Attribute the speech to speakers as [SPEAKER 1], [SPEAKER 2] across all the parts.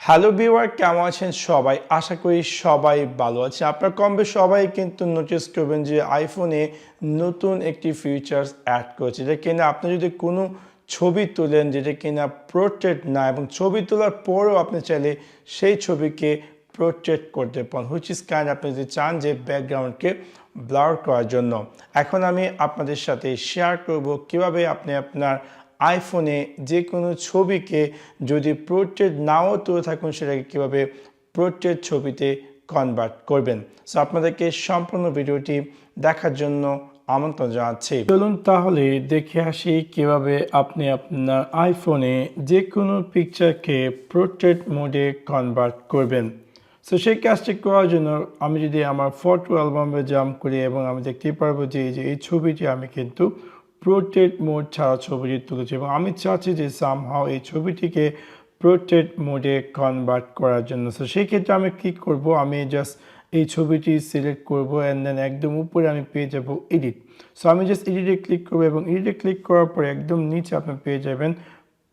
[SPEAKER 1] Hello viewer, কেমন আছেন সবাই? আশা করি সবাই ভালো আছে। আপনারা কমবেশি সবাই কিন্তু নোটিস করবেন যে আইফোনে নতুন একটি ফিচার্স অ্যাড করেছে, যেটা কিনা আপনি যদি কোনো ছবি তোলেন যেটা কিনা পোর্ট্রেট না, এবং ছবি তোলার পরেও আপনি চাইলে সেই ছবিকে পোর্ট্রেট করতে পারেন, হুইচ ইজ কাইন্ড আপনি যদি চান যে ব্যাকগ্রাউন্ডকে ব্লার করার জন্য। এখন আমি আপনাদের সাথে শেয়ার করব কিভাবে আপনি আপনার আইফোনে যে কোনো ছবিকে যদি পোর্ট্রেট নাও তুলে থাকুন সেটাকে কীভাবে পোর্ট্রেট ছবিতে কনভার্ট করবেন। সো আপনাদেরকে সম্পূর্ণ ভিডিওটি দেখার জন্য আমন্ত্রণ জানাচ্ছি। চলুন তাহলে দেখে আসি কিভাবে আপনি আপনার আইফোনে যে কোনো পিকচারকে পোর্ট্রেট মোডে কনভার্ট করবেন। সো সেই কাজটি করার জন্য আমি যদি আমার ফটো অ্যালবামে জাম্প করি এবং আমি দেখতে পারবো যে এই ছবিটি আমি কিন্তু পোর্ট্রেট মোড ছাড়া ছবিটি তুলেছি, এবং আমি চাচ্ছি যে সামহাও এই ছবিটিকে পোর্ট্রেট মোডে কনভার্ট করার জন্য। সো সেই ক্ষেত্রে আমি কি করব, আমি জাস্ট এই ছবিটি সিলেক্ট করব অ্যান্ড দেন একদম উপরে আমি পেয়ে যাব এডিট। সো আমি জাস্ট এডিটে ক্লিক করবো এবং এডিটে ক্লিক করার পরে একদম নিচে আপনি পেয়ে যাবেন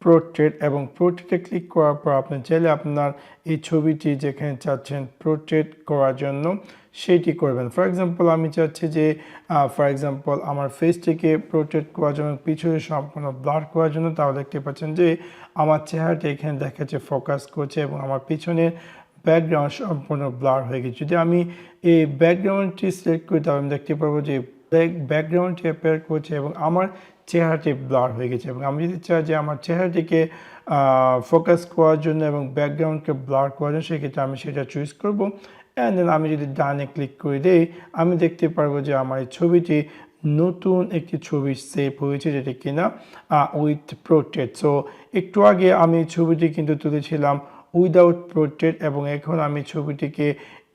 [SPEAKER 1] পোর্ট্রেট, এবং পোর্ট্রেটে ক্লিক করার পর আপনি চাইলে আপনার এই ছবিটি যেখানে চাচ্ছেন পোর্ট্রেট করার জন্য সেটি করবেন। ফর এক্সাম্পল আমি চাচ্ছি যে আমার ফেসটিকে পোর্ট্রেট করার জন্য, পিছনে সম্পূর্ণ ব্লার করার জন্য। তাহলে দেখতে পাচ্ছেন যে আমার চেহারাটা এখানে দেখাচ্ছে ফোকাস করছে এবং আমার পিছনের ব্যাকগ্রাউন্ড সম্পূর্ণ ব্লার হয়ে গেছে। যদি আমি এই ব্যাকগ্রাউন্ডটি সিলেক্ট করি তাহলে আমি দেখতে পারবো যে ব্যাকগ্রাউন্ডটি অ্যাপিয়ার করছে এবং আমার চেহারাটি ব্লার হয়ে গেছে। এবং আমি যদি চাই যে আমার চেহারাটিকে ফোকাস করার জন্য এবং ব্যাকগ্রাউন্ডকে ব্লার করার জন্য, সেক্ষেত্রে আমি সেটা চুজ করব। অ্যান্ড দেন আমি যদি ডানে ক্লিক করে দিই, আমি দেখতে পারবো যে আমার এই ছবিটি নতুন একটি ছবি সেভ হয়েছে, যেটা কিনা উইথ পোর্ট্রেট। সো একটু আগে আমি ছবিটি কিন্তু তুলেছিলাম উইদাউট পোর্ট্রেট, এবং এখন আমি ছবিটিকে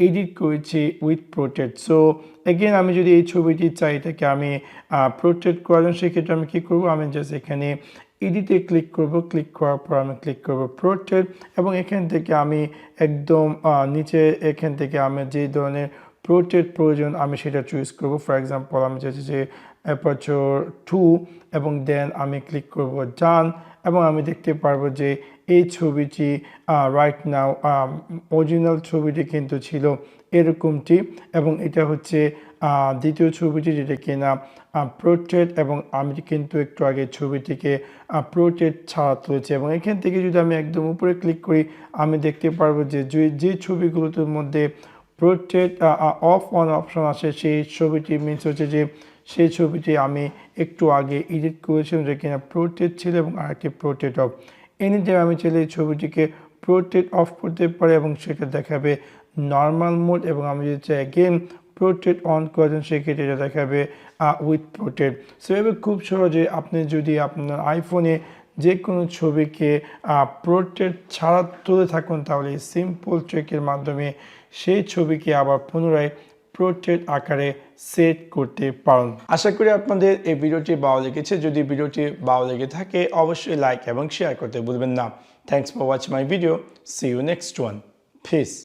[SPEAKER 1] এডিট করেছি উইথ পোর্ট্রেট। সো এগেন আমি যদি এই ছবিটি চাই এটাকে আমি পোর্ট্রেট করার জন্য, সেক্ষেত্রে আমি কী করবো, আমি জাস্ট এখানে এডিটে ক্লিক করব। ক্লিক করার পর আমি ক্লিক করব পোর্ট্রেট, এবং এখান থেকে আমি একদম নিচে এখান থেকে আমি যে ধরনের পোর্ট্রেট প্রয়োজন আমি সেটা চুজ করব। ফর এক্সাম্পল আমি চাইছি যে অ্যাপারচার 2, এবং দেন আমি ক্লিক করব ডান, এবং আমি দেখতে পারবো যে এই ছবিটি রাইট নাও অরিজিনাল ছবিটি কিন্তু ছিল এরকমটি, এবং এটা হচ্ছে দ্বিতীয় ছবিটি যেটা কিনা পোর্ট্রেট, এবং আমি কিন্তু একটু আগে ছবিটিকে পোর্ট্রেট ছাড়া তুলেছি। এবং এখান থেকে যদি আমি একদম উপরে ক্লিক করি, আমি দেখতে পারবো যে যে ছবিগুলোর মধ্যে পোর্ট্রেট অফ অন অপশন আসে, সেই ছবিটি মিনস হচ্ছে যে সেই ছবিটি আমি একটু আগে এডিট করেছিলাম যে কিনা পোর্ট্রেট ছিল, এবং আরেকটি পোর্ট্রেট অফ। এনিটাইম আমি চাইলে এই ছবিটিকে পোর্ট্রেট অফ করতে পারি এবং সেটা দেখাবে নর্মাল মোড, এবং আমি যদি চাই অ্যাগেন পোর্ট্রেট অন করেন সেক্ষেত্রে এটা দেখাবে উইথ পোর্ট্রেট। সো এভাবে খুব সহজে আপনি যদি আপনার আইফোনে যে কোনো ছবিকে পোর্ট্রেট ছাড়া তুলে থাকুন, তাহলে সিম্পল ট্রিকের মাধ্যমে সেই ছবিকে আবার পুনরায় পোর্ট্রেট আকারে সেট করতে পারেন। আশা করি আপনাদের এই ভিডিওটি ভালো লেগেছে। যদি ভিডিওটি ভালো লেগে থাকে অবশ্যই লাইক এবং শেয়ার করতে ভুলবেন না। Thanks for watching my video. See you next one. Piece.